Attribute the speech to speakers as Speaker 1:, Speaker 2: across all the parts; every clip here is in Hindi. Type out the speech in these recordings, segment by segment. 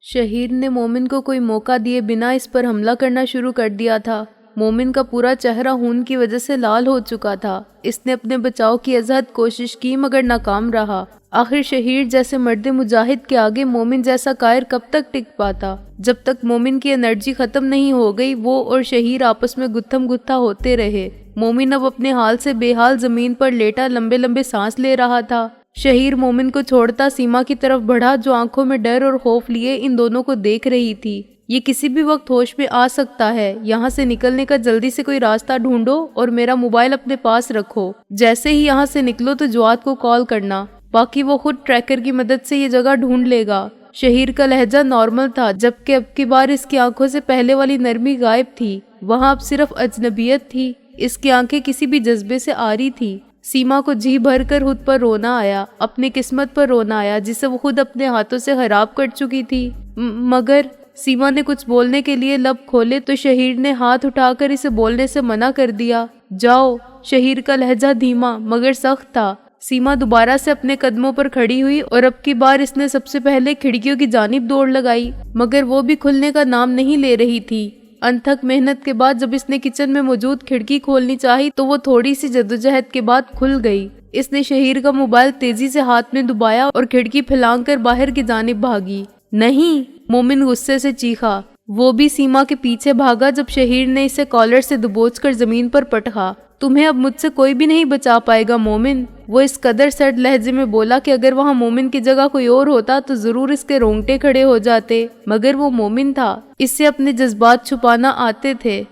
Speaker 1: शहीर ने मोमिन को कोई मौका दिए बिना इस पर हमला करना शुरू कर दिया था। मोमिन का पूरा चेहरा खून की वजह से लाल हो चुका था। इसने अपने बचाव की अज़हद कोशिश की मगर नाकाम रहा। आखिर शहीर जैसे मर्द मुजाहिद के आगे मोमिन जैसा कायर कब तक टिक पाता। जब तक मोमिन की एनर्जी खत्म नहीं हो गई वो और शहीर आपस में गुत्थम गुत्था होते रहे। मोमिन अब अपने हाल से बेहाल जमीन पर लेटा लंबे लंबे सांस ले रहा था। शहीर मोमिन को छोड़ता सीमा की तरफ बढ़ा जो आंखों में डर और खौफ लिए इन दोनों को देख रही थी। ये किसी भी वक्त होश में आ सकता है, यहाँ से निकलने का जल्दी से कोई रास्ता ढूंढो और मेरा मोबाइल अपने पास रखो। जैसे ही यहाँ से निकलो तो जवाद को कॉल करना, बाकी वो खुद ट्रैकर की मदद से ये जगह ढूंढ लेगा। शहीर का लहजा नॉर्मल था, जबकि अब की बार इसकी आंखों से पहले वाली नरमी गायब थी। वहाँ अब सिर्फ अजनबियत थी। इसकी आंखें किसी भी जज्बे से आ रही थी। सीमा को जी भर कर खुद पर रोना आया, अपनी किस्मत पर रोना आया जिसे वो खुद अपने हाथों से खराब कर चुकी थी। मगर सीमा ने कुछ बोलने के लिए लब खोले तो शहीर ने हाथ उठाकर इसे बोलने से मना कर दिया। जाओ। शहीर का लहजा धीमा मगर सख्त था। सीमा दोबारा से अपने कदमों पर खड़ी हुई और अब की बार इसने सबसे पहले खिड़कियों की जानिब दौड़ लगाई, मगर वो भी खुलने का नाम नहीं ले रही थी। अनथक मेहनत के बाद जब इसने किचन में मौजूद खिड़की खोलनी चाही तो वो थोड़ी सी जद्दोजहद के बाद खुल गई। इसने शहीर का मोबाइल तेजी से हाथ में दबाया और खिड़की फैलाकर बाहर की जानिब भागी। नहीं, मोमिन गुस्से से चीखा। वो भी सीमा के पीछे भागा जब शहीर ने इसे कॉलर से दबोचकर जमीन पर पटका। तुम्हें अब मुझसे कोई भी नहीं बचा पाएगा मोमिन। वो इस कदर सड़ लहजे में बोला कि अगर वहाँ मोमिन की जगह कोई और होता तो जरूर इसके रोंगटे खड़े हो जाते, मगर वो मोमिन था। इससे अपने जज्बात छुपाना आते थे।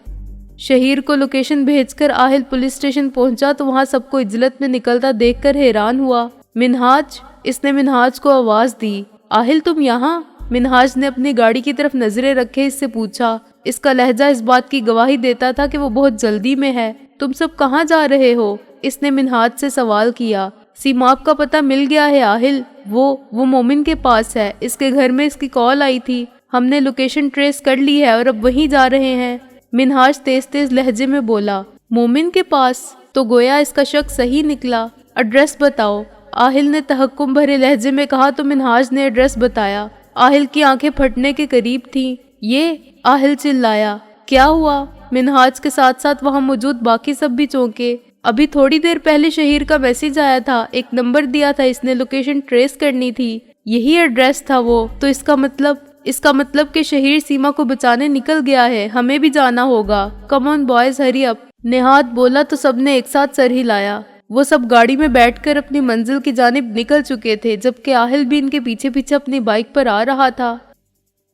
Speaker 1: शहीर को लोकेशन भेजकर आहिल पुलिस स्टेशन पहुंचा तो वहाँ सबको इज्जत में निकलता देखकर हैरान हुआ। मिनहाज, इसने मिनहाज को आवाज दी। आहिल तुम यहाँ? मिनहाज ने अपनी गाड़ी की तरफ नजरें रखे इससे पूछा। इसका लहजा इस बात की गवाही देता था कि वो बहुत जल्दी में है। तुम सब कहाँ जा रहे हो? इसने मिनहाज से सवाल किया। सीमाप का पता मिल गया है आहिल, वो मोमिन के पास है। इसके घर में इसकी कॉल आई थी, हमने लोकेशन ट्रेस कर ली है और अब वहीं जा रहे हैं। मिनहाज तेज तेज लहजे में बोला। मोमिन के पास? तो गोया इसका शक सही निकला। एड्रेस बताओ, आहिल ने तहक्कुम भरे लहजे में कहा तो मिनहाज ने एड्रेस बताया। आहिल की आंखें फटने के करीब थीं। ये, आहिल चिल्लाया। क्या हुआ? मिनहाज के साथ साथ वहाँ मौजूद बाकी सब भी चौंके। अभी थोड़ी देर पहले शहीर का मैसेज आया था, एक नंबर दिया था, इसने लोकेशन ट्रेस करनी थी, यही एड्रेस था वो। तो इसका मतलब कि शहीर सीमा को बचाने निकल गया है। हमें भी जाना होगा। Come on boys, hurry up. Nihad बोला तो सबने एक साथ सर हिलाया। वो सब गाड़ी में बैठकर अपनी मंजिल की जानिब निकल चुके थे, जबकि आहिल भी इनके पीछे पीछे अपनी बाइक पर आ रहा था।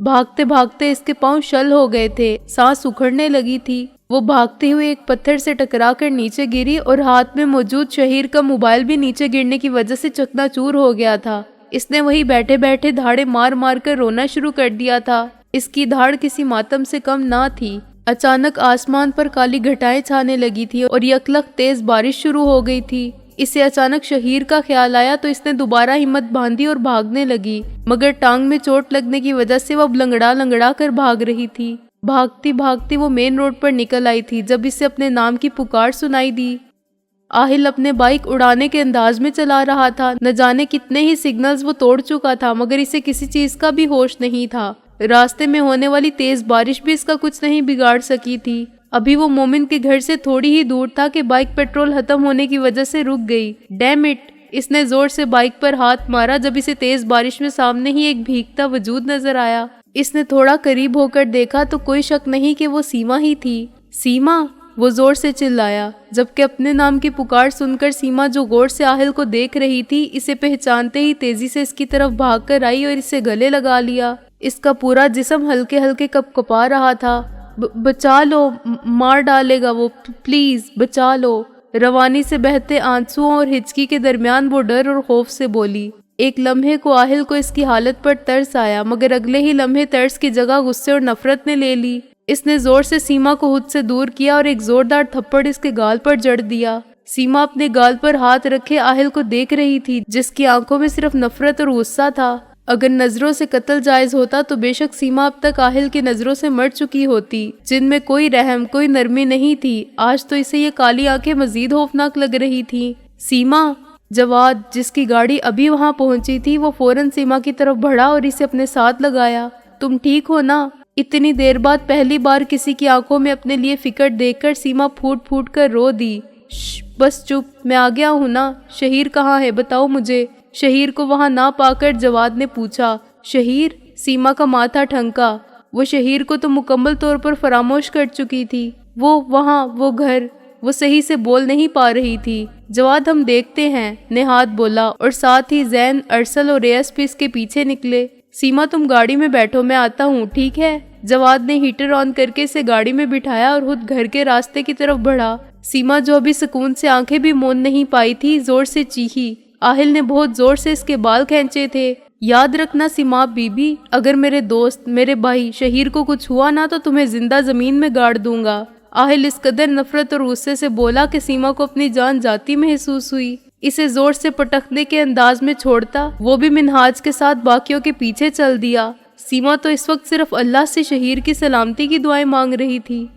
Speaker 1: भागते भागते इसके पांव शल हो गए थे, सांस उखड़ने लगी थी। वो भागते हुए एक पत्थर से टकराकर नीचे गिरी और हाथ में मौजूद शहीर का मोबाइल भी नीचे गिरने की वजह से चकनाचूर हो गया था। इसने वहीं बैठे बैठे धाड़े मार मार कर रोना शुरू कर दिया था। इसकी धाड़ किसी मातम से कम ना थी। अचानक आसमान पर काली घटाएं छाने लगी थी और यकलख तेज बारिश शुरू हो गई थी। इसे अचानक शहीर का ख्याल आया तो इसने दोबारा हिम्मत बांधी और भागने लगी, मगर टांग में चोट लगने की वजह से वह लंगड़ा लंगड़ा कर भाग रही थी। भागती भागती वो मेन रोड पर निकल आई थी जब इसे अपने नाम की पुकार सुनाई दी। आहिल अपने बाइक उड़ाने के अंदाज में चला रहा था। न जाने कितने ही सिग्नल्स वो तोड़ चुका था, मगर इसे किसी चीज का भी होश नहीं था। रास्ते में होने वाली तेज बारिश भी इसका कुछ नहीं बिगाड़ सकी थी। अभी वो मोमिन के घर से थोड़ी ही दूर था कि बाइक पेट्रोल खत्म होने की वजह से रुक गई। Damn it! इसने जोर से बाइक पर हाथ मारा जब इसे तेज बारिश में सामने ही एक भीगता वजूद नजर आया। इसने थोड़ा करीब होकर देखा तो कोई शक नहीं कि वो सीमा ही थी। सीमा! वो जोर से चिल्लाया, जबकि अपने नाम की पुकार सुनकर सीमा, जो गौर से आहिल को देख रही थी, इसे पहचानते ही तेजी से इसकी तरफ भागकर आई और इसे गले लगा लिया। इसका पूरा जिस्म हल्के हल्के कपकपा रहा था। बचा लो, मार डालेगा वो, प्लीज बचा लो। रवानी से बहते आंसुओं और हिचकी के दरमियान वो डर और खौफ से बोली। एक लम्हे को आहिल को इसकी हालत पर तरस आया, मगर अगले ही लम्हे तरस की जगह गुस्से और नफरत ने ले ली। इसने जोर से सीमा को खुद से दूर किया और एक जोरदार थप्पड़ इसके गाल पर जड़ दिया। सीमा अपने गाल पर हाथ रखे आहिल को देख रही थी, जिसकी आंखों में सिर्फ नफरत और गुस्सा था। अगर नजरों से कत्ल जायज होता तो बेशक सीमा अब तक आहिल की नजरों से मर चुकी होती, जिनमें कोई रहम, कोई नरमी नहीं थी। आज तो इसे ये काली आंखें मजीद खौफनाक लग रही थी। सीमा! जवाद, जिसकी गाड़ी अभी वहां पहुंची थी, वो फौरन सीमा की तरफ बढ़ा और इसे अपने साथ लगाया। तुम ठीक हो ना? इतनी देर बाद पहली बार किसी की आंखों में अपने लिए फिक्र देखकर सीमा फूट फूट कर रो दी। बस चुप, मैं आ गया हूँ ना। शहीर कहाँ है, बताओ मुझे। शहीर को वहां ना पाकर जवाद ने पूछा। शहीर? सीमा का माथा ठनका। वो शहीर को तो मुकम्मल तौर पर फरामोश कर चुकी थी। वो वहाँ, वो घर। वो सही से बोल नहीं पा रही थी। जवाद, हम देखते हैं, नेहात बोला और साथ ही जैन, अरसल और रेयस भी इसके पीछे निकले। सीमा, तुम गाड़ी में बैठो, मैं आता हूँ, ठीक है? जवाद ने हीटर ऑन करके इसे गाड़ी में बिठाया और खुद घर के रास्ते की तरफ बढ़ा। सीमा, जो अभी सुकून से आंखें भी मूंद नहीं पाई थी, जोर से चीखी। आहिल ने बहुत जोर से इसके बाल खींचे थे। याद रखना सीमा बीबी, अगर मेरे दोस्त, मेरे भाई शहीर को कुछ हुआ ना तो तुम्हें जिंदा जमीन में गाड़ दूंगा। आहिल इस कदर नफरत और गुस्से से बोला कि सीमा को अपनी जान जाती महसूस हुई। इसे जोर से पटकने के अंदाज में छोड़ता वो भी मिनहाज के साथ बाकियों के पीछे चल दिया। सीमा तो इस वक्त सिर्फ अल्लाह से शहीर की सलामती की दुआएं मांग रही थी।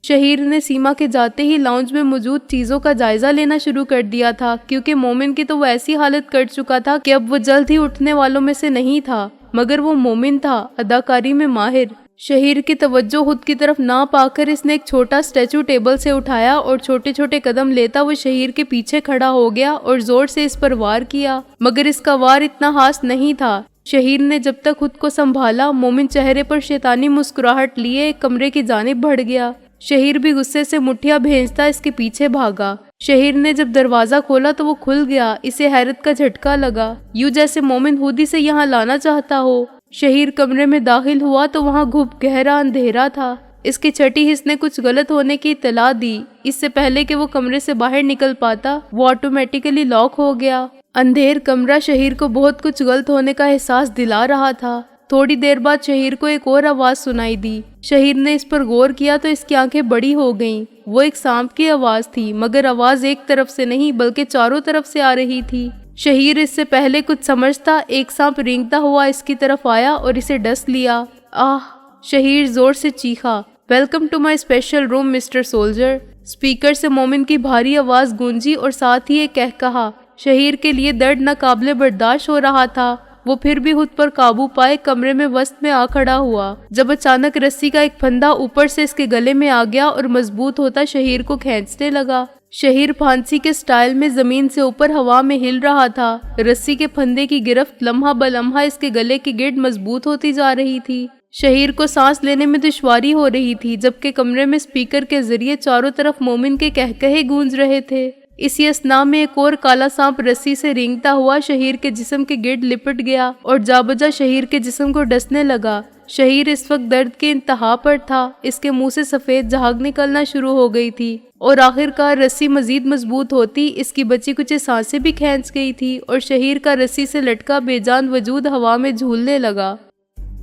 Speaker 1: शहीर ने सीमा के जाते ही लाउंज में मौजूद चीजों का जायजा लेना शुरू कर दिया था, क्योंकि मोमिन की तो वो ऐसी हालत कर चुका था कि अब वो जल्द ही उठने वालों में से नहीं था। मगर वो मोमिन था, अदाकारी में माहिर। शहीर की तवज्जो खुद की तरफ ना पाकर इसने एक छोटा स्टैचू टेबल से उठाया और छोटे छोटे कदम लेता वो शहीर के पीछे खड़ा हो गया और जोर से इस पर वार किया। मगर इसका वार इतना खास नहीं था। शहीर ने जब तक खुद को संभाला, मोमिन चेहरे पर शैतानी मुस्कुराहट लिए कमरे की जानिब बढ़ गया। शहीर भी गुस्से से मुठ्ठियां भेजता इसके पीछे भागा। शहीर ने जब दरवाजा खोला तो वो खुल गया। इसे हैरत का झटका लगा, यूं जैसे मोमिन खुद ही से यहाँ लाना चाहता हो। शहीर कमरे में दाखिल हुआ तो वहाँ घुप गहरा अंधेरा था। इसकी छठी हिस्स ने कुछ गलत होने की इत्तला दी। इससे पहले कि वो कमरे से बाहर निकल पाता, वो ऑटोमेटिकली लॉक हो गया। अंधेर कमरा शहीर को बहुत कुछ गलत होने का एहसास दिला रहा था। थोड़ी देर बाद शहीर को एक और आवाज सुनाई दी। शहीर ने इस पर गौर किया तो इसकी आंखें बड़ी हो गईं। वो एक सांप की आवाज थी, मगर आवाज एक तरफ से नहीं बल्कि चारों तरफ से आ रही थी। शहीर इससे पहले कुछ समझता, एक सांप रेंगता हुआ इसकी तरफ आया और इसे डस लिया। आह! शहीर जोर से चीखा। Welcome to my special room mister soldier. Speaker से मोमिन की भारी आवाज गूंजी और साथ ही एक कहा। शहीर के लिए दर्द नाकाबिले बर्दाश्त हो रहा था। वो फिर भी खुद पर काबू पाए कमरे में वस्त में आ खड़ा हुआ, जब अचानक रस्सी का एक फंदा ऊपर से इसके गले में आ गया और मजबूत होता शहीर को खींचने लगा। शहीर फांसी के स्टाइल में जमीन से ऊपर हवा में हिल रहा था। रस्सी के फंदे की गिरफ्त लम्हा बलम्हा इसके गले के गिर्द मजबूत होती जा रही थी। शहीर को सांस लेने में दुश्वारी हो रही थी, जबकि कमरे में स्पीकर के जरिए चारों तरफ मोमिन के कहकहे गूंज रहे थे। इसी अस्ना में एक और काला सांप रस्सी से रेंगता हुआ शहीर के जिस्म के गिर्द लिपट गया और जाबजा शहीर के जिस्म को डसने लगा। शहीर इस वक्त दर्द के इंतहा पर था। इसके मुंह से सफेद झाग निकलना शुरू हो गई थी और आखिरकार रस्सी मजीद मजबूत होती इसकी बची कुछ सांसें भी खींच गई थी और शहीर का रस्सी से लटका बेजान वजूद हवा में झूलने लगा।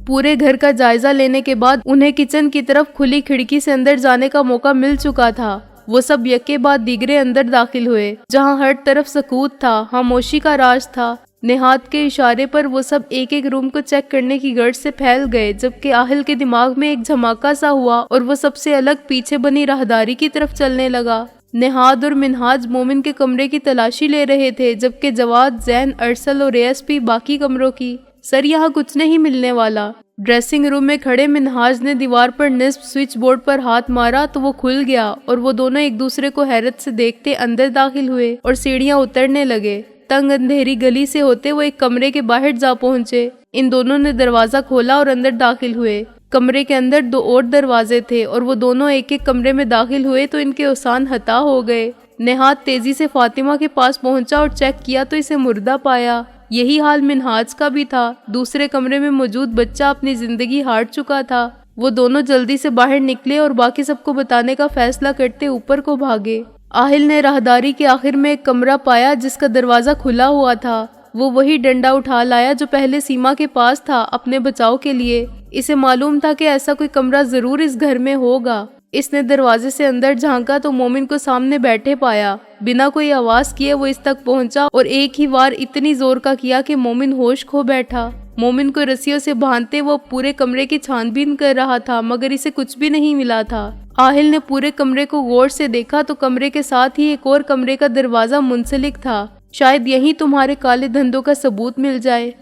Speaker 1: पूरे घर का जायजा लेने के बाद उन्हें किचन की तरफ खुली खिड़की से अंदर जाने का मौका मिल चुका था। वो सब यके बाद दीगरे अंदर दाखिल हुए, जहाँ हर तरफ सकूत था, खामोशी का राज था। नेहात के इशारे पर वो सब एक एक रूम को चेक करने की गर्ज से फैल गए, जबकि आहिल के दिमाग में एक झमाका सा हुआ और वो सबसे अलग पीछे बनी राहदारी की तरफ चलने लगा। नेहाद और मिनहाज मोमिन के कमरे की तलाशी ले रहे थे, जबकि जवाद, जैन, अरसल और एएसपी बाकी कमरों की। सर, यहाँ कुछ नहीं मिलने वाला। ड्रेसिंग रूम में खड़े मिनहाज ने दीवार पर निस्ब स्विच बोर्ड पर हाथ मारा तो वो खुल गया और वो दोनों एक दूसरे को हैरत से देखते अंदर दाखिल हुए और सीढ़ियां उतरने लगे। तंग अंधेरी गली से होते वो एक कमरे के बाहर जा पहुंचे। इन दोनों ने दरवाजा खोला और अंदर दाखिल हुए। कमरे के अंदर दो और दरवाजे थे और वो दोनों एक एक कमरे में दाखिल हुए तो इनके औसान हता हो गए। नेहाद तेजी से फातिमा के पास पहुंचा और चेक किया तो इसे मुर्दा पाया। यही हाल मिनहाज का भी था। दूसरे कमरे में मौजूद बच्चा अपनी जिंदगी हार चुका था। वो दोनों जल्दी से बाहर निकले और बाकी सबको बताने का फैसला करते ऊपर को भागे। आहिल ने राहदारी के आखिर में एक कमरा पाया जिसका दरवाजा खुला हुआ था। वो वही डंडा उठा लाया जो पहले सीमा के पास था अपने बचाव के लिए। इसे मालूम था कि ऐसा कोई कमरा जरूर इस घर में होगा। इसने दरवाजे से अंदर झांका तो मोमिन को सामने बैठे पाया। बिना कोई आवाज किए वो इस तक पहुंचा और एक ही वार इतनी जोर का किया कि मोमिन होश खो बैठा। मोमिन को रस्सियों से बांधते वो पूरे कमरे की छानबीन कर रहा था, मगर इसे कुछ भी नहीं मिला था। आहिल ने पूरे कमरे को गौर से देखा तो कमरे के साथ ही एक और कमरे का दरवाजा मुंसलिक था। शायद यही तुम्हारे काले धंधों का सबूत मिल जाए।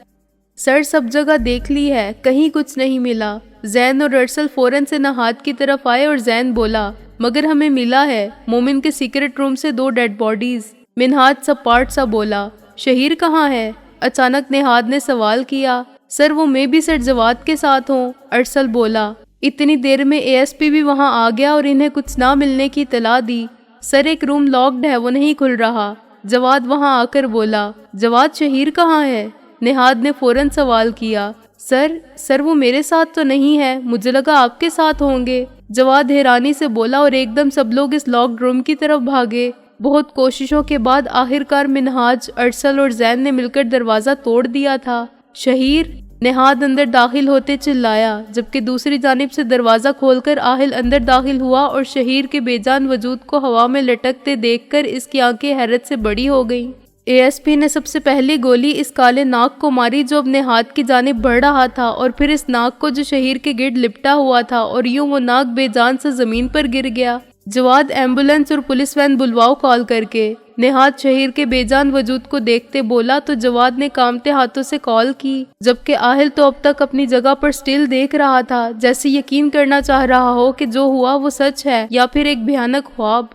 Speaker 1: सर सब जगह देख ली है, कहीं कुछ नहीं मिला। जैन और अरसल फौरन से नहाद की तरफ आए और जैन बोला, मगर हमें मिला है मोमिन के सीक्रेट रूम से 2 डेड बॉडीज। मिनहाज सपाट सा बोला, शहीर कहाँ है? अचानक निहाद ने सवाल किया। सर वो मैं भी सर जवाद के साथ हूँ, अरसल बोला। इतनी देर में एएसपी भी वहाँ आ गया और इन्हें कुछ ना मिलने की इतला दी। सर एक रूम लॉक्ड है, वो नहीं खुल रहा। जवाद वहाँ आकर बोला, जवाद शहीर कहाँ है? निहाद ने फौरन सवाल किया। सर वो मेरे साथ तो नहीं है, मुझे लगा आपके साथ होंगे। जवाद हैरानी से बोला और एकदम सब लोग इस लॉक्ड रूम की तरफ भागे। बहुत कोशिशों के बाद आखिरकार मिनहाज, अरसल और जैन ने मिलकर दरवाजा तोड़ दिया था। शहीर! निहाद अंदर दाखिल होते चिल्लाया, जबकि दूसरी जानिब से दरवाजा खोलकर आहिल अंदर दाखिल हुआ और शहीर के बेजान वजूद को हवा में लटकते देखकर इसकी आंखें हैरत से बड़ी हो गईं। एएसपी ने सबसे पहली गोली इस काले नाग को मारी जो अपने हाथ की जानिब बढ़ रहा था, और फिर इस नाग को जो शहीर के गिर्द लिपटा हुआ था, और यूं वो नाग बेजान से जमीन पर गिर गया। जवाद एम्बुलेंस और पुलिस वैन बुलवाओ कॉल करके। निहाद शहीर के बेजान वजूद को देखते बोला तो जवाद ने कांपते हाथों से कॉल की, जबकि आहिल तो अब तक अपनी जगह पर स्टिल देख रहा था, जैसे यकीन करना चाह रहा हो कि जो हुआ वो सच है या फिर एक भयानक ख्वाब।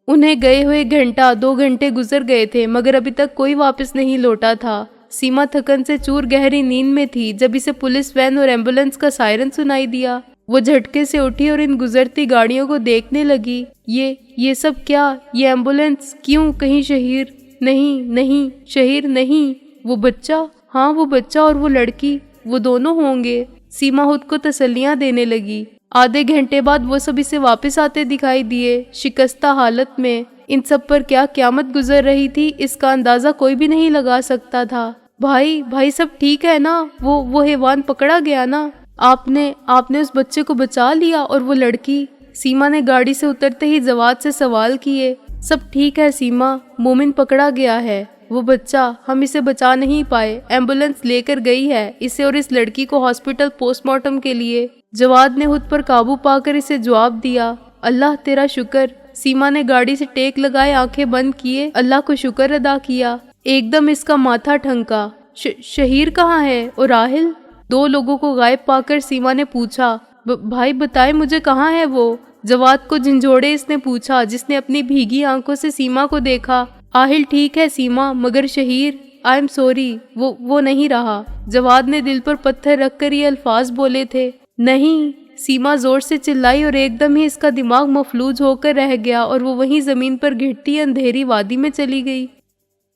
Speaker 1: उन्हें गए हुए 1-2 घंटे गुजर गए थे, मगर अभी तक कोई वापस नहीं लौटा था। सीमा थकन से चूर गहरी नींद में थी जब इसे पुलिस वैन और एम्बुलेंस का सायरन सुनाई दिया। वो झटके से उठी और इन गुजरती गाड़ियों को देखने लगी। ये सब क्या? ये एम्बुलेंस क्यों? कहीं शहीर? नहीं, शहीर नहीं। वो बच्चा, हाँ वो बच्चा और वो लड़की, वो दोनों होंगे। सीमा खुद को तसल्लियां देने लगी। आधे घंटे बाद वो सब इसे वापस आते दिखाई दिए, शिकस्ता हालत में। इन सब पर क्या क़यामत गुजर रही थी, इसका अंदाजा कोई भी नहीं लगा सकता था। भाई सब ठीक है ना? वो हैवान पकड़ा गया ना? आपने उस बच्चे को बचा लिया? और वो लड़की? सीमा ने गाड़ी से उतरते ही जवाद से सवाल किए। सब ठीक है सीमा, मोमिन पकड़ा गया है। वो बच्चा, हम इसे बचा नहीं पाए। एम्बुलेंस लेकर गई है इसे और इस लड़की को हॉस्पिटल पोस्टमार्टम के लिए। जवाद ने खुद पर काबू पाकर इसे जवाब दिया। अल्लाह तेरा शुक्र। सीमा ने गाड़ी से टेक लगाए आंखें बंद किए अल्लाह को शुक्र अदा किया। एकदम इसका माथा ठनका। शहीर कहाँ है? और राहिल? 2 लोगों को गायब पाकर सीमा ने पूछा, भाई बताए मुझे कहाँ है वो? जवाद को झंझोड़े इसने पूछा, जिसने अपनी भीगी आंखों से सीमा को देखा। आहिल ठीक है सीमा, मगर शहीर? आई एम सॉरी, वो नहीं रहा। जवाद ने दिल पर पत्थर रखकर ये अल्फाज बोले थे। नहीं, सीमा जोर से चिल्लाई और एकदम ही इसका दिमाग मफलूज होकर रह गया और वो वहीं जमीन पर गिरती अंधेरी वादी में चली गई।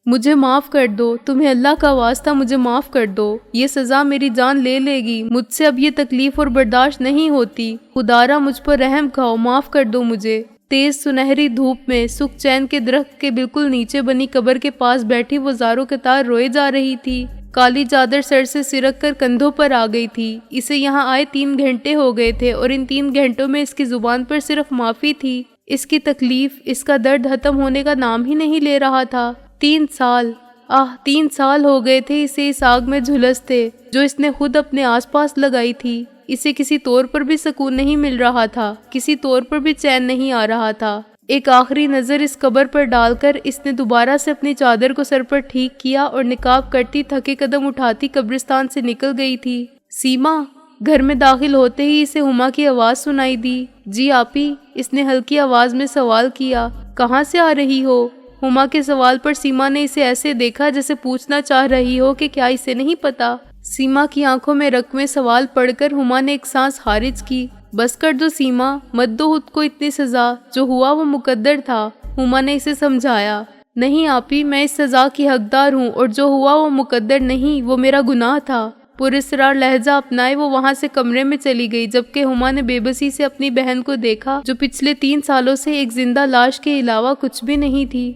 Speaker 1: मुझे माफ कर दो, तुम्हें अल्लाह का वास्ता मुझे माफ कर दो। ये सजा मेरी जान ले लेगी। मुझसे अब ये तकलीफ और बर्दाश्त नहीं होती। खुदारा मुझ पर रहम खाओ, माफ कर दो मुझे। तेज सुनहरी धूप में सुख चैन के दरख्त के बिल्कुल नीचे बनी कब्र के पास बैठी वो ज़ारो कतार रोए जा रही थी। काली चादर सर से सिरक कर कंधों पर आ गई थी। इसे यहाँ आए 3 घंटे हो गए थे और इन 3 घंटों में इसकी जुबान पर सिर्फ माफी थी। इसकी तकलीफ, इसका दर्द खत्म होने का नाम ही नहीं ले रहा था। 3 साल, 3 साल हो गए थे इसे इस आग में झुलसते जो इसने खुद अपने आसपास लगाई थी। इसे किसी तौर पर भी सुकून नहीं मिल रहा था, किसी तौर पर भी चैन नहीं आ रहा था। एक आखिरी नज़र इस कब्र पर डालकर इसने दोबारा से अपनी चादर को सर पर ठीक किया और निकाब करती थके कदम उठाती कब्रिस्तान से निकल गई थी। सीमा! घर में दाखिल होते ही इसे हुमा की आवाज़ सुनाई दी। जी आपी, इसने हल्की आवाज़ में सवाल किया। कहाँ से आ रही हो? हुमा के सवाल पर सीमा ने इसे ऐसे देखा जैसे पूछना चाह रही हो कि क्या इसे नहीं पता। सीमा की आंखों में रकवे सवाल पढ़कर हुमा ने एक सांस खारिज की। बस कर दो सीमा, मत दो खुद को इतनी सजा, जो हुआ वो मुकद्दर था। हुमा ने इसे समझाया। नहीं आपी, मैं इस सजा की हकदार हूँ और जो हुआ वो मुकद्दर नहीं, वो मेरा गुनाह था। पुरस्रार लहजा अपनाए वो वहाँ से कमरे में चली गई, जबकि हुमा ने बेबसी से अपनी बहन को देखा जो पिछले 3 सालों से एक जिंदा लाश के अलावा कुछ भी नहीं थी।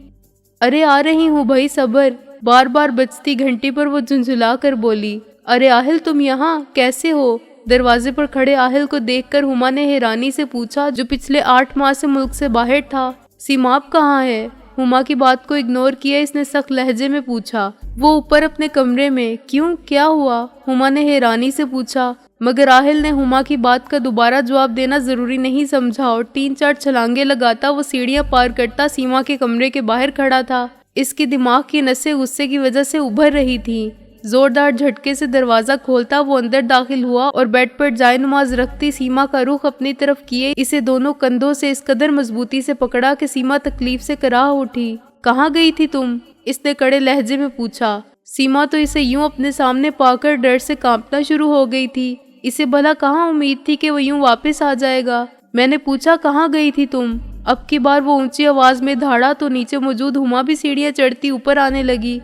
Speaker 1: अरे आ रही हूँ भाई, सबर। बार बार बजती घंटी पर वो झुंझुला कर बोली। अरे आहिल, तुम यहाँ कैसे हो? दरवाजे पर खड़े आहिल को देखकर हुमा ने हैरानी से पूछा, जो पिछले 8 माह से मुल्क से बाहर था। सीमाप कहाँ है? हुमा की बात को इग्नोर किया इसने सख्त लहजे में पूछा। वो ऊपर अपने कमरे में। क्यों, क्या हुआ? हुमा ने हैरानी से पूछा, मगर आहिल ने हुमा की बात का दोबारा जवाब देना जरूरी नहीं समझा और 3-4 छलांगे लगाता वो सीढ़ियां पार करता सीमा के कमरे के बाहर खड़ा था। इसके दिमाग की नसें गुस्से की वजह से उभर रही थी। जोरदार झटके से दरवाजा खोलता वो अंदर दाखिल हुआ और बेड पर जाए नमाज रखती सीमा का रुख अपनी तरफ किए इसे दोनों कंधों से इस कदर मजबूती से पकड़ा कि सीमा तकलीफ से कराह उठी। कहाँ गई थी तुम? इसने कड़े लहजे में पूछा। सीमा तो इसे यूं अपने सामने पाकर डर से कांपना शुरू हो गई थी। इसे भला कहाँ उम्मीद थी कि वो यूं वापस आ जाएगा। मैंने पूछा कहाँ गई थी तुम? अब की बार वो ऊंची आवाज में धाड़ा तो नीचे मौजूद हुमा भी सीढ़ियां चढ़ती ऊपर आने लगी।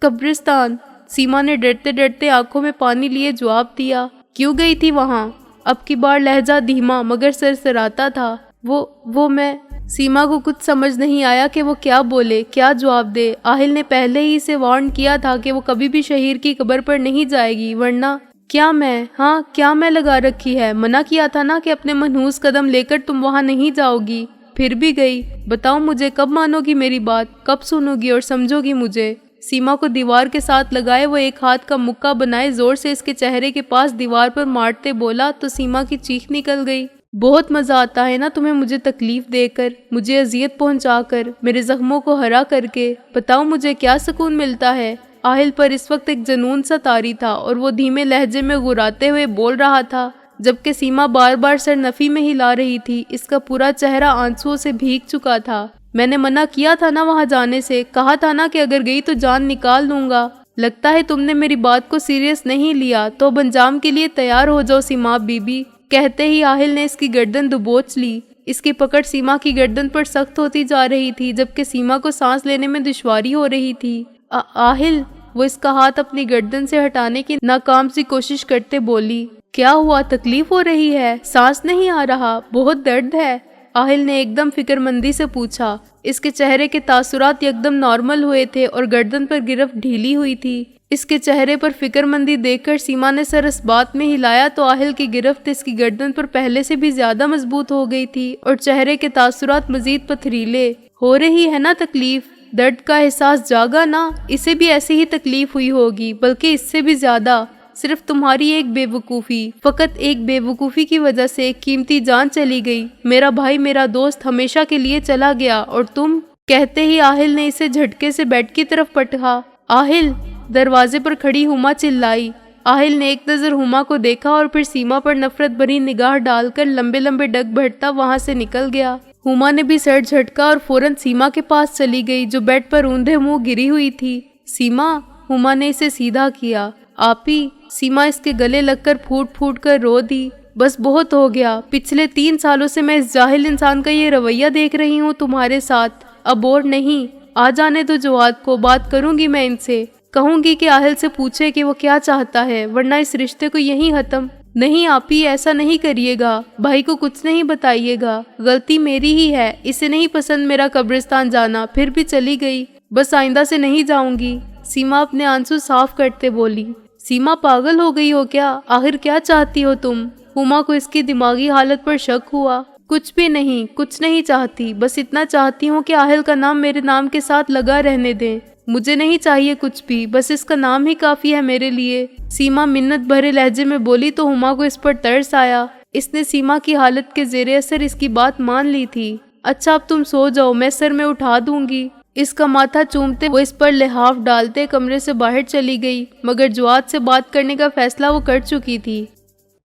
Speaker 1: कब्रिस्तान, सीमा ने डरते डरते आंखों में पानी लिए जवाब दिया। क्यों गई थी वहाँ? अब की बार लहजा धीमा मगर सरसराता था। वो मैं। सीमा को कुछ समझ नहीं आया कि वो क्या बोले, क्या जवाब दे। आहिल ने पहले ही इसे वार्न किया था कि वो कभी भी शहीर की कब्र पर नहीं जाएगी, वरना क्या मैं लगा रखी है। मना किया था ना कि अपने मनहूस कदम लेकर तुम वहाँ नहीं जाओगी, फिर भी गई। बताओ मुझे कब मानोगी मेरी बात, कब सुनोगी और समझोगी मुझे? सीमा को दीवार के साथ लगाए वो एक हाथ का मुक्का बनाए जोर से इसके चेहरे के पास दीवार पर मारते बोला तो सीमा की चीख निकल गई। बहुत मजा आता है ना तुम्हें मुझे तकलीफ देकर, मुझे अजियत पहुंचाकर, मेरे जख्मों को हरा करके। बताओ मुझे क्या सुकून मिलता है? आहिल पर इस वक्त एक जुनून सा तारी था और वो धीमे लहजे में गुर्राते हुए बोल रहा था, जबकि सीमा बार बार सर नफी में हिला रही थी। इसका पूरा चेहरा आंसुओं से भीग चुका था। मैंने मना किया था ना वहाँ जाने से, कहा था ना कि अगर गई तो जान निकाल लूंगा। लगता है तुमने मेरी बात को सीरियस नहीं लिया, तो अब अंजाम के लिए तैयार हो जाओ सीमा बीबी। कहते ही आहिल ने इसकी गर्दन दबोच ली। इसकी पकड़ सीमा की गर्दन पर सख्त होती जा रही थी, जबकि सीमा को सांस लेने में दुश्वारी हो रही थी। आहिल, वो इसका हाथ अपनी गर्दन से हटाने की नाकाम सी कोशिश करते बोली। क्या हुआ? तकलीफ हो रही है? सांस नहीं आ रहा? बहुत दर्द है? आहिल ने एकदम फिक्रमंदी से पूछा। इसके चेहरे के तासुरात एकदम नॉर्मल हुए थे और गर्दन पर गिरफ्त ढीली हुई थी। इसके चेहरे पर फिक्रमंदी देखकर सीमा ने सर इस बात में हिलाया तो आहिल की गिरफ्त इसकी गर्दन पर पहले से भी ज्यादा मजबूत हो गई थी और चेहरे के तासुरात मजीद पथरीले। हो रही है ना तकलीफ? दर्द का एहसास जागा ना? इसे भी ऐसी ही तकलीफ हुई होगी, बल्कि इससे भी ज्यादा। सिर्फ तुम्हारी एक बेवकूफ़ी, फकत एक बेवकूफ़ी की वजह से एक कीमती जान चली गई। मेरा भाई, मेरा दोस्त हमेशा के लिए चला गया और तुम। कहते ही आहिल ने इसे झटके से बेड की तरफ पटका। आहिल! दरवाजे पर खड़ी हुमा चिल्लाई। आहिल ने एक नज़र हुमा को देखा और फिर सीमा पर नफरत भरी निगाह डालकर लंबे लंबे डग भरता वहाँ से निकल गया। हुमा ने भी सर झटका और फौरन सीमा के पास चली गई, जो बेड पर ऊंधे मुंह गिरी हुई थी। सीमा! हुमा ने इसे सीधा किया। आपी! सीमा इसके गले लगकर फूट फूट कर रो दी। बस बहुत हो गया। पिछले 3 सालों से मैं इस जाहिल इंसान का ये रवैया देख रही हूँ तुम्हारे साथ। अब और नहीं। आ जाने दो जवाद को, बात करूंगी मैं इनसे। कहूंगी कि आहिल से पूछे कि वो क्या चाहता है, वरना इस रिश्ते को यहीं खत्म। नहीं आपी, ऐसा नहीं करिएगा। भाई को कुछ नहीं बताइएगा। गलती मेरी ही है। इसे नहीं पसंद मेरा कब्रिस्तान जाना, फिर भी चली गई। बस आइंदा से नहीं जाऊंगी। सीमा अपने आंसू साफ करते बोली। सीमा, पागल हो गई हो क्या? आखिर क्या चाहती हो तुम? हुमा को इसकी दिमागी हालत पर शक हुआ। कुछ भी नहीं, कुछ नहीं चाहती। बस इतना चाहती हूँ कि आहिल का नाम मेरे नाम के साथ लगा रहने दें। मुझे नहीं चाहिए कुछ भी, बस इसका नाम ही काफी है मेरे लिए। सीमा मिन्नत भरे लहजे में बोली तो हुमा को इस पर तरस आया। इसने सीमा की हालत के जेरे असर इसकी बात मान ली थी। अच्छा, अब तुम सो जाओ, मैं सर में उठा दूंगी। इसका माथा चूमते वो इस पर लिहाफ डालते कमरे से बाहर चली गई, मगर जवाद से बात करने का फैसला वो कर चुकी थी।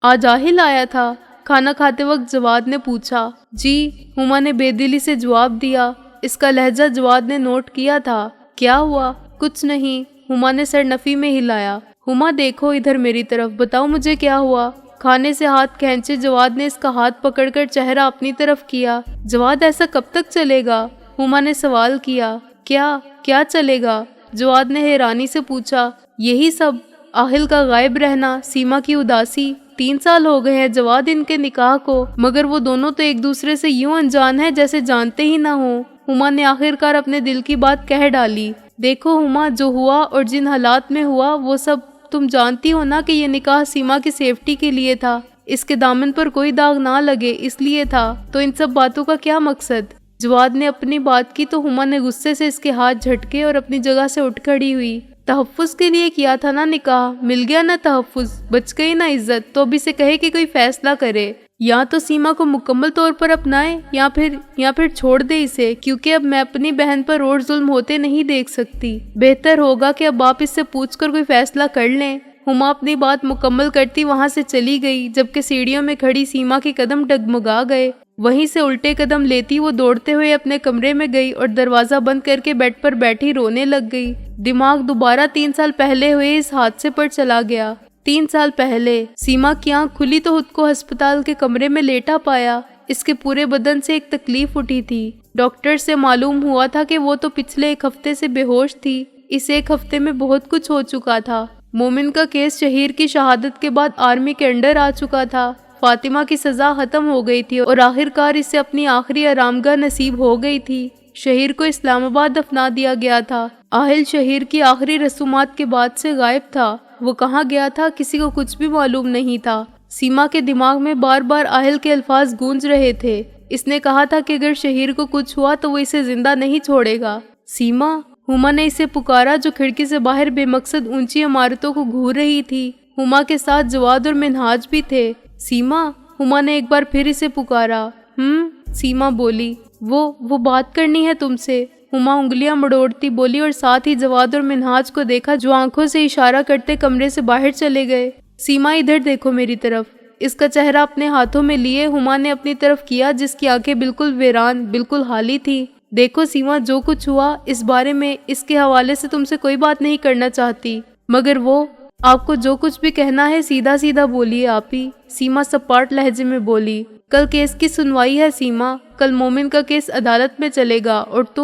Speaker 1: आज आहिल आया था? खाना खाते वक्त जवाद ने पूछा। जी, हुमा ने बेदिली से जवाब दिया। इसका लहजा जवाद ने नोट किया था। क्या हुआ? कुछ नहीं, हुमा ने सर नफी में हिलाया। हुमा, देखो इधर मेरी तरफ, बताओ मुझे क्या हुआ? खाने से हाथ खींचे जवाद ने इसका हाथ पकड़कर चेहरा अपनी तरफ किया। जवाद, ऐसा कब तक चलेगा? हुमा ने सवाल किया। क्या चलेगा? जवाद ने हैरानी से पूछा। यही सब, आहिल का गायब रहना, सीमा की उदासी। 3 साल हो गए हैं जवाद इनके निकाह को, मगर वो दोनों तो एक दूसरे से यूं अनजान है जैसे जानते ही ना हो। हुमा ने आखिरकार अपने दिल की बात कह डाली। देखो हुमा, जो हुआ और जिन हालात में हुआ वो सब तुम जानती हो ना कि ये निकाह सीमा की सेफ्टी के लिए था। इसके दामन पर कोई दाग ना लगे इसलिए था। तो इन सब बातों का क्या मकसद? जवाद ने अपनी बात की तो हुमा ने गुस्से से इसके हाथ झटके और अपनी जगह से उठ खड़ी हुई। तहफ्फुज के लिए किया था ना निकाह, मिल गया ना तहफ्फुज, बच गई ना इज्जत। तो अभी से कहे कि कोई फैसला करे। या तो सीमा को मुकम्मल तौर पर अपनाए या फिर छोड़ दे इसे, क्योंकि अब मैं अपनी बहन पर और जुल्म होते नहीं देख सकती। बेहतर होगा कि अब आप इससे पूछकर कोई फैसला कर लें। हुमा अपनी बात मुकम्मल करती वहां से चली गई, जबकि सीढ़ियों में खड़ी सीमा के कदम डगमगा गए। वहीं से उल्टे कदम लेती वो दौड़ते हुए अपने कमरे में गई और दरवाजा बंद करके बेड पर बैठी रोने लग गई। दिमाग दोबारा 3 साल पहले हुए इस हादसे पर चला गया। 3 साल पहले सीमा की आंख खुली तो खुद को अस्पताल के कमरे में लेटा पाया। इसके पूरे बदन से एक तकलीफ उठी थी। डॉक्टर से मालूम हुआ था कि वो तो पिछले 1 हफ्ते से बेहोश थी। इस 1 हफ्ते में बहुत कुछ हो चुका था। मोमिन का केस शहीर की शहादत के बाद आर्मी के अंडर आ चुका था। फातिमा की सजा खत्म हो गई थी और आखिरकार इसे अपनी आखिरी आरामगाह नसीब हो गई थी। शहीर को इस्लामाबाद दफना दिया गया था। आहिल शहीर की आखिरी रसूमात के बाद से गायब था। वो कहाँ गया था किसी को कुछ भी मालूम नहीं था। सीमा के दिमाग में बार बार आहिल के अल्फाज गूंज रहे थे। इसने कहा था कि अगर शहीर को कुछ हुआ तो वो इसे जिंदा नहीं छोड़ेगा। सीमा, हुमा ने इसे पुकारा जो खिड़की से बाहर बेमकसद ऊंची इमारतों को घूर रही थी। हुमा के साथ जवाद और मिनहाज भी थे। सीमा, हुमा ने एक बार फिर इसे पुकारा। सीमा बोली, वो बात करनी है तुमसे। हुमा उंगलियां मड़ोड़ती बोली और साथ ही जवाद और मिनहाज को देखा जो आंखों से इशारा करते कमरे से बाहर चले गए। सीमा, इधर देखो मेरी तरफ। इसका चेहरा अपने हाथों में लिए हुमा ने अपनी तरफ किया, जिसकी आंखें बिल्कुल वीरान, बिल्कुल खाली थी। देखो सीमा, जो कुछ हुआ इस बारे में इसके हवाले से तुमसे कोई बात नहीं करना चाहती, मगर वो आपको जो कुछ भी कहना है सीधा सीधा बोलिए आप ही। सीमा सपाट लहजे में बोली, कल केस की सुनवाई है सीमा। कल मोमिन का केस अदालत में चलेगा और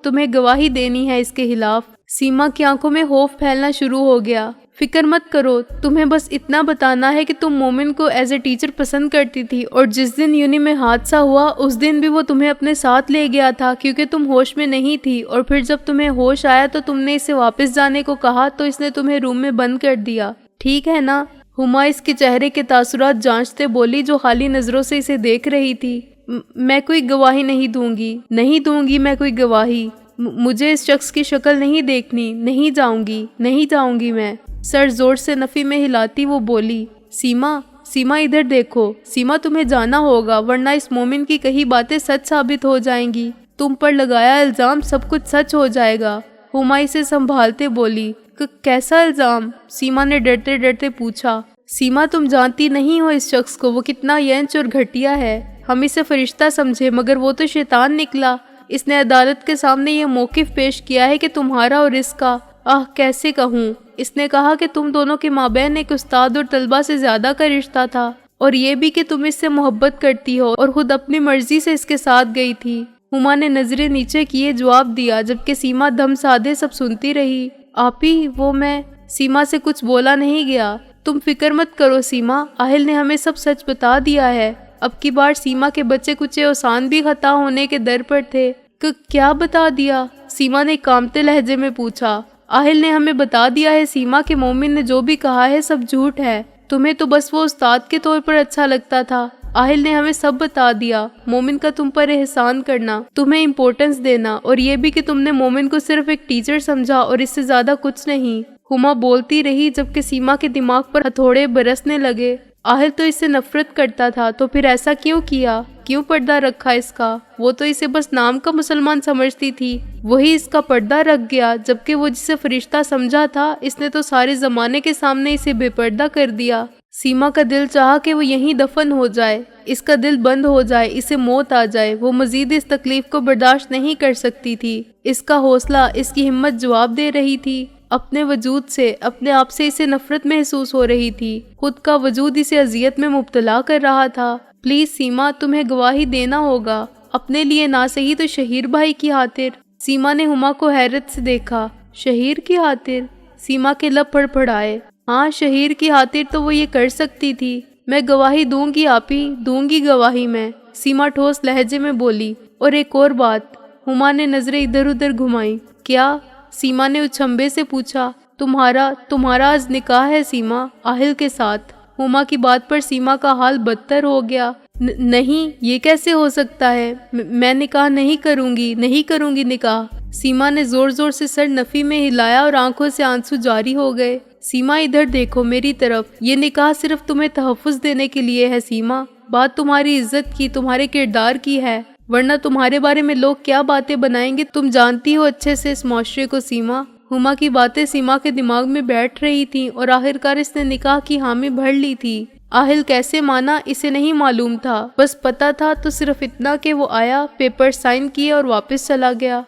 Speaker 1: तुम्हें गवाही देनी है इसके खिलाफ। सीमा की आंखों में खौफ फैलना शुरू हो गया। फिक्र मत करो, तुम्हें बस इतना बताना है कि तुम मोमिन को एज ए टीचर पसंद करती थी और जिस दिन यूनी में हादसा हुआ उस दिन भी वो तुम्हें अपने साथ ले गया था क्योंकि तुम होश में नहीं थी, और फिर जब तुम्हें होश आया तो तुमने इसे वापस जाने को कहा तो इसने तुम्हें रूम में बंद कर दिया, ठीक है ना? हुमा इसके चेहरे के तासुरात जांचते बोली जो खाली नजरों से इसे देख रही थी। मैं कोई गवाही नहीं दूंगी मैं कोई गवाही। मुझे इस शख्स की शक्ल नहीं देखनी। नहीं जाऊंगी मैं। सर जोर से नफी में हिलाती वो बोली, सीमा इधर देखो। सीमा, तुम्हें जाना होगा वरना इस मोमिन की कही बातें सच साबित हो जाएंगी। तुम पर लगाया इल्जाम सब कुछ सच हो जाएगा। हुमा इसे संभालते बोली, कैसा इल्जाम? सीमा ने डरते डरते पूछा। सीमा, तुम जानती नहीं हो इस शख्स को, वो कितना यंच और घटिया है। हम इसे फरिश्ता समझे मगर वो तो शैतान निकला। इसने अदालत के सामने ये मौकिफ पेश किया है कि तुम्हारा और इसका, कैसे कहूँ, इसने कहा कि तुम दोनों के माबैन एक उस्ताद और तलबा से ज्यादा का रिश्ता था और ये भी कि तुम इससे मोहब्बत करती हो और खुद अपनी मर्जी से इसके साथ गई थी। हुमा ने नजरें नीचे किए जवाब दिया, जबकि सीमा दम साधे सब सुनती रही। आपी, वो मैं। सीमा से कुछ बोला नहीं गया। तुम फिक्र मत करो सीमा, आहिल ने हमें सब सच बता दिया है। अब की बार सीमा के बच्चे कुछ ओसान भी खता होने के दर पर थे। क्या बता दिया? सीमा ने कांपते लहजे में पूछा। आहिल ने हमें बता दिया है सीमा के मोमिन ने जो भी कहा है सब झूठ है। तुम्हें तो बस वो उस्ताद के तौर पर अच्छा लगता था। आहिल ने हमें सब बता दिया। मोमिन का तुम पर एहसान करना, तुम्हें इम्पोर्टेंस देना और ये भी कि तुमने मोमिन को सिर्फ एक टीचर समझा और इससे ज्यादा कुछ नहीं। हुमा बोलती रही जबकि सीमा के दिमाग पर हथौड़े बरसने लगे। आहिल तो इससे नफरत करता था तो फिर ऐसा क्यों किया? क्यों पर्दा रखा इसका? वो तो इसे बस नाम का मुसलमान समझती थी, वही इसका पर्दा रख गया, जबकि वो जिसे फरिश्ता समझा था इसने तो सारे जमाने के सामने इसे बेपर्दा कर दिया। सीमा का दिल चाहा कि वो यहीं दफन हो जाए, इसका दिल बंद हो जाए, इसे मौत आ जाए। वो मजीद इस तकलीफ को बर्दाश्त नहीं कर सकती थी। इसका हौसला, इसकी हिम्मत जवाब दे रही थी। अपने वजूद से, अपने आप से इसे नफरत महसूस हो रही थी। खुद का वजूद इसे अजियत में मुब्तला कर रहा था। प्लीज सीमा, तुम्हें गवाही देना होगा, अपने लिए ना सही तो शहीर भाई की खातिर। सीमा ने हुमा को हैरत से देखा। शहीर की खातिर? सीमा के लब फड़फड़ाए। हाँ, शहीर की खातिर तो वो ये कर सकती थी। मैं गवाही दूंगी आपी, दूंगी गवाही मैं। सीमा ठोस लहजे में बोली। और एक और बात। हुमा ने नजरें इधर उधर घुमाई। क्या? सीमा ने उछंबे से पूछा। तुम्हारा आज निकाह है सीमा, आहिल के साथ। हुमा की बात पर सीमा का हाल बदतर हो गया। नहीं, ये कैसे हो सकता है? मैं निकाह नहीं करूंगी निकाह। सीमा ने जोर जोर से सर नफी में हिलाया और आंखों से आंसू जारी हो गए। सीमा, इधर देखो मेरी तरफ। ये निकाह सिर्फ तुम्हें तहफ्फुज देने के लिए है सीमा। बात तुम्हारी इज्जत की, तुम्हारे किरदार की है, वरना तुम्हारे बारे में लोग क्या बातें बनाएंगे तुम जानती हो अच्छे से इस मुआशरे को सीमा। हुमा की बातें सीमा के दिमाग में बैठ रही थी और आखिरकार इसने निकाह की हामी भर ली थी। आहिल कैसे माना इसे नहीं मालूम था, बस पता था तो सिर्फ इतना कि वो आया, पेपर साइन किए और वापस चला गया।